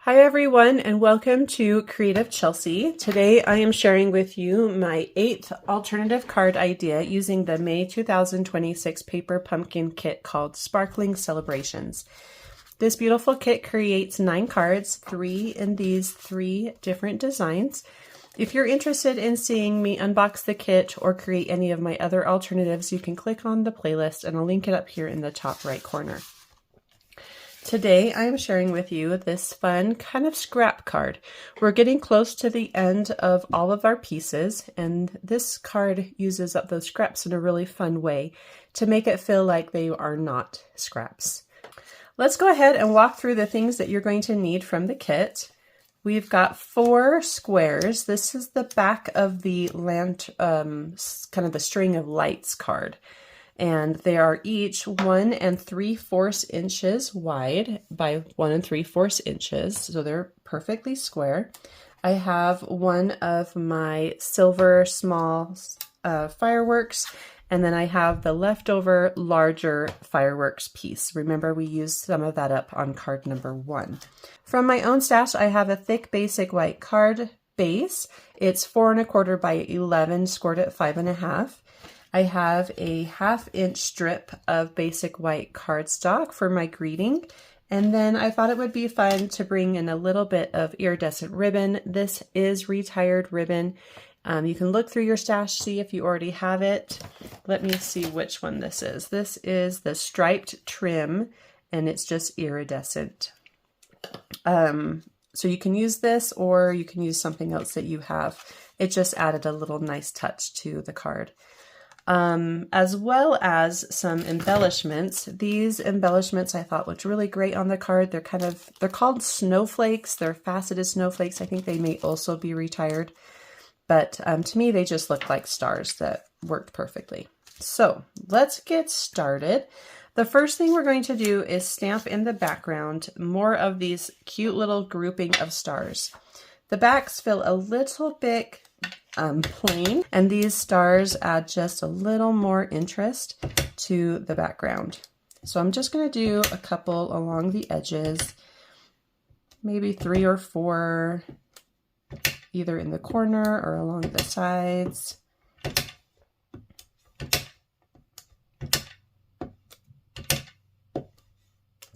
Hi everyone and welcome to Creative Chelsea. Today I am sharing with you my 8th alternative card idea using the May 2026 paper pumpkin kit called Sparkling Celebrations. This beautiful kit creates 9 cards, 3 in these 3 different designs. If you're interested in seeing me unbox the kit or create any of my other alternatives, you can click on the playlist and I'll link it up here in the top right corner. Today I am sharing with you this fun kind of scrap card. We're getting close to the end of all of our pieces, and this card uses up those scraps in a really fun way to make it feel like they are not scraps. Let's go ahead and walk through the things that you're going to need from the kit. We've got 4 squares. This is the back of the kind of the string of lights card. And they are each 1 3/4 inches wide by 1 3/4 inches. So they're perfectly square. I have one of my silver small fireworks, and then I have the leftover larger fireworks piece. Remember, we used some of that up on card number 1. From my own stash, I have a thick basic white card base. It's 4 1/4 by 11, scored at 5 1/2. I have a 1/2 inch strip of basic white cardstock for my greeting. And then I thought it would be fun to bring in a little bit of iridescent ribbon. This is retired ribbon. You can look through your stash, see if you already have it. Let me see which one this is. This is the striped trim, and it's just iridescent. So you can use this, or you can use something else that you have. It just added a little nice touch to the card. As well as some embellishments. These embellishments I thought looked really great on the card. They're called snowflakes. They're faceted snowflakes. I think they may also be retired, but to me they just look like stars that worked perfectly. So let's get started. The first thing we're going to do is stamp in the background more of these cute little grouping of stars. The backs feel a little bit plain, and these stars add just a little more interest to the background. So I'm just going to do a couple along the edges, maybe 3 or 4, either in the corner or along the sides.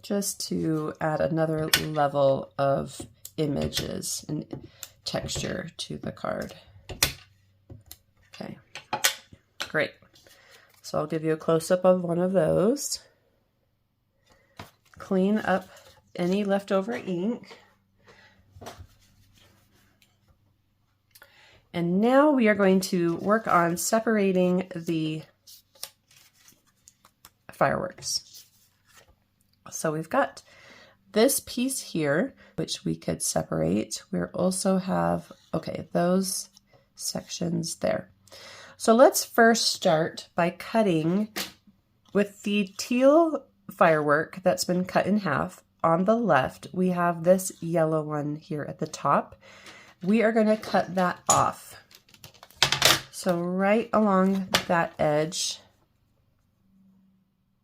Just to add another level of images and texture to the card. Okay, great. So I'll give you a close-up of one of those. Clean up any leftover ink. And now we are going to work on separating the fireworks. So we've got this piece here, which we could separate. We also have, okay, those sections there. So let's first start by cutting with the teal firework that's been cut in half. On the left, we have this yellow one here at the top. We are going to cut that off. So right along that edge,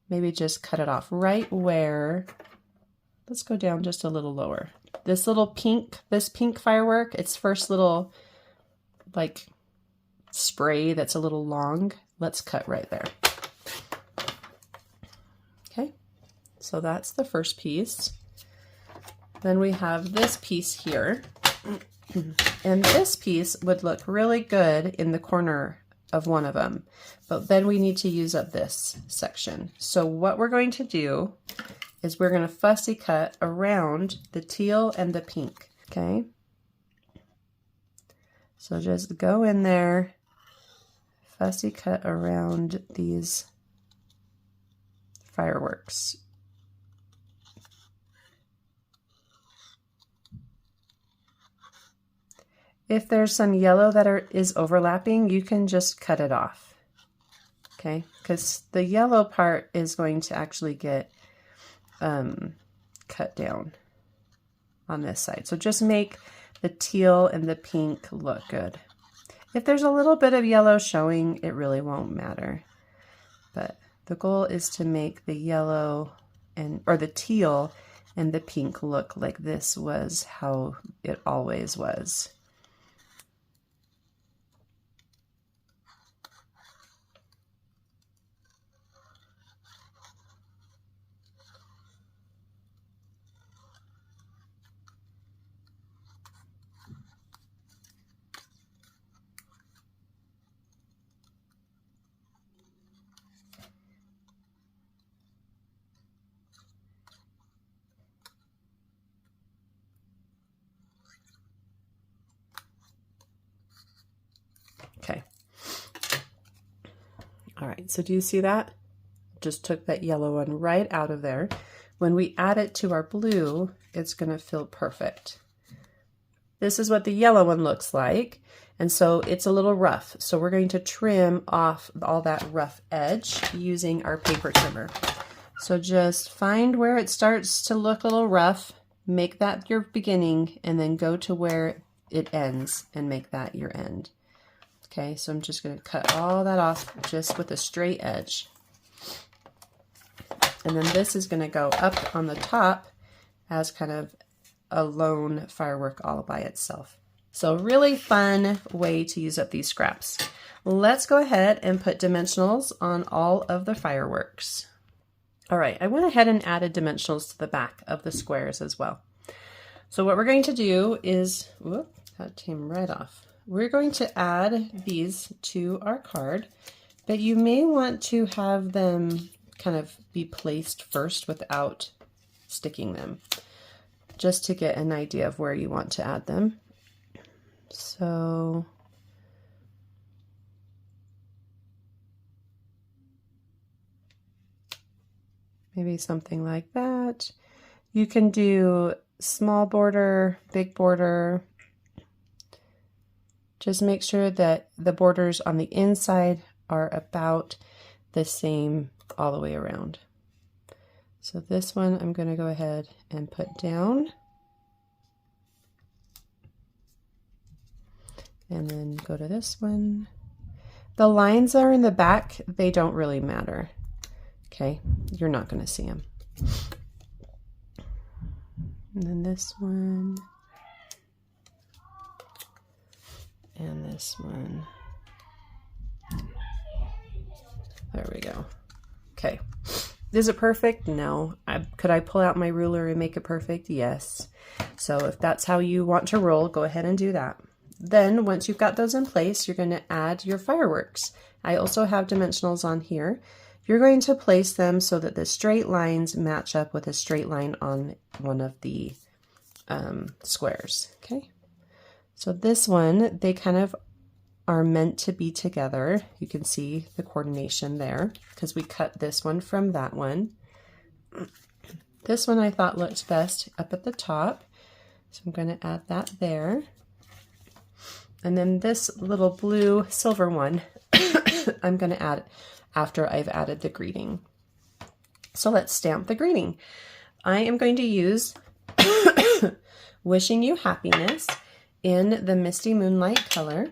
maybe just cut it off right where, let's go down just a little lower. This pink firework, its first little like spray that's a little long, let's cut right there. Okay, so that's the first piece. Then we have this piece here, and this piece would look really good in the corner of one of them, but then we need to use up this section. So what we're going to do is we're going to fussy cut around the teal and the pink. Okay, so just go in there, fussy cut around these fireworks. If there's some yellow that is overlapping, you can just cut it off. Okay, because the yellow part is going to actually get cut down on this side. So just make the teal and the pink look good. If there's a little bit of yellow showing, it really won't matter. But the goal is to make the yellow or the teal and the pink look like this was how it always was. Okay. All right, so do you see that? Just took that yellow one right out of there. When we add it to our blue, it's going to feel perfect. This is what the yellow one looks like. And so it's a little rough. So we're going to trim off all that rough edge using our paper trimmer. So just find where it starts to look a little rough, make that your beginning, and then go to where it ends and make that your end. Okay, so I'm just going to cut all that off just with a straight edge. And then this is going to go up on the top as kind of a lone firework all by itself. So really fun way to use up these scraps. Let's go ahead and put dimensionals on all of the fireworks. All right, I went ahead and added dimensionals to the back of the squares as well. So what we're going to do is, whoop, that came right off. We're going to add these to our card, but you may want to have them kind of be placed first without sticking them, just to get an idea of where you want to add them. So maybe something like that. You can do small border, big border. Just make sure that the borders on the inside are about the same all the way around. So this one I'm going to go ahead and put down. And then go to this one. The lines are in the back. They don't really matter. Okay, you're not going to see them. And then this one. And this one. There we go. Okay. Is it perfect? No. Could I pull out my ruler and make it perfect? Yes. So if that's how you want to roll, go ahead and do that. Then once you've got those in place, you're going to add your fireworks. I also have dimensionals on here. You're going to place them so that the straight lines match up with a straight line on one of the squares. Okay. So this one, they kind of are meant to be together. You can see the coordination there because we cut this one from that one. This one I thought looked best up at the top. So I'm going to add that there. And then this little blue silver one, I'm going to add after I've added the greeting. So let's stamp the greeting. I am going to use Wishing You Happiness in the Misty Moonlight color.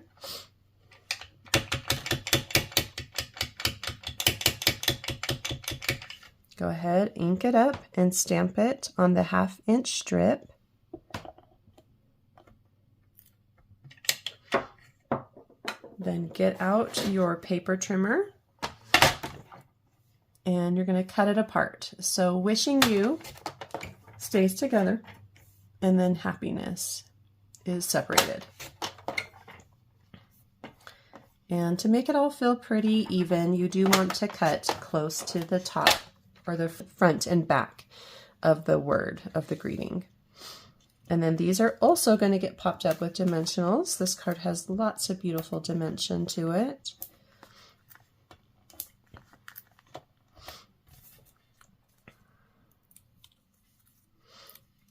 Go ahead, ink it up and stamp it on the 1/2 inch strip. Then get out your paper trimmer and you're going to cut it apart. So Wishing You stays together and then Happiness is separated. And to make it all feel pretty even, you do want to cut close to the top or the front and back of the word of the greeting. And then these are also going to get popped up with dimensionals. This card has lots of beautiful dimension to it.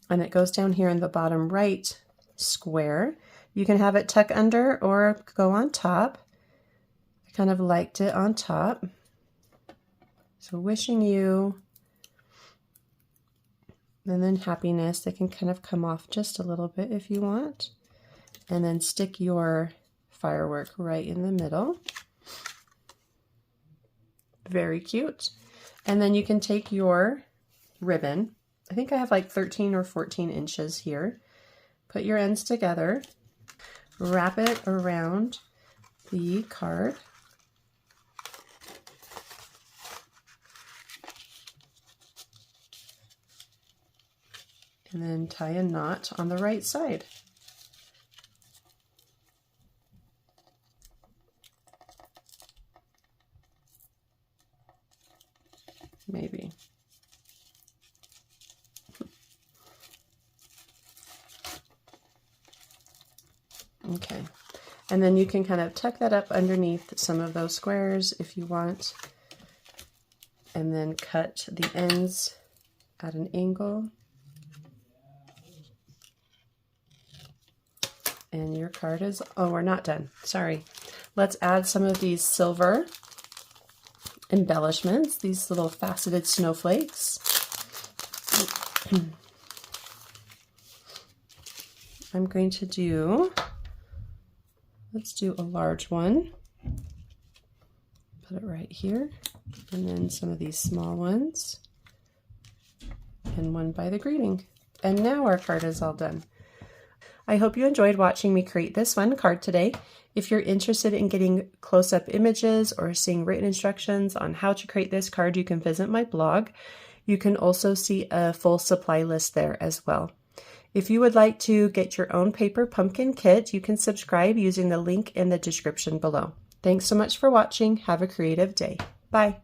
And it goes down here in the bottom right square. You can have it tuck under or go on top. I kind of liked it on top. So Wishing You, and then Happiness. They can kind of come off just a little bit if you want. And then stick your firework right in the middle. Very cute. And then you can take your ribbon I think I have like 13 or 14 inches here. Put your ends together, wrap it around the card. And then tie a knot on the right side. Maybe. Okay, and then you can kind of tuck that up underneath some of those squares if you want, and then cut the ends at an angle. And your card is, oh, we're not done, sorry. Let's add some of these silver embellishments, these little faceted snowflakes. I'm going to do, let's do a large one. Put it right here. And then some of these small ones. And one by the greeting. And now our card is all done. I hope you enjoyed watching me create this fun card today. If you're interested in getting close-up images or seeing written instructions on how to create this card, you can visit my blog. You can also see a full supply list there as well. If you would like to get your own paper pumpkin kit, you can subscribe using the link in the description below. Thanks so much for watching. Have a creative day. Bye.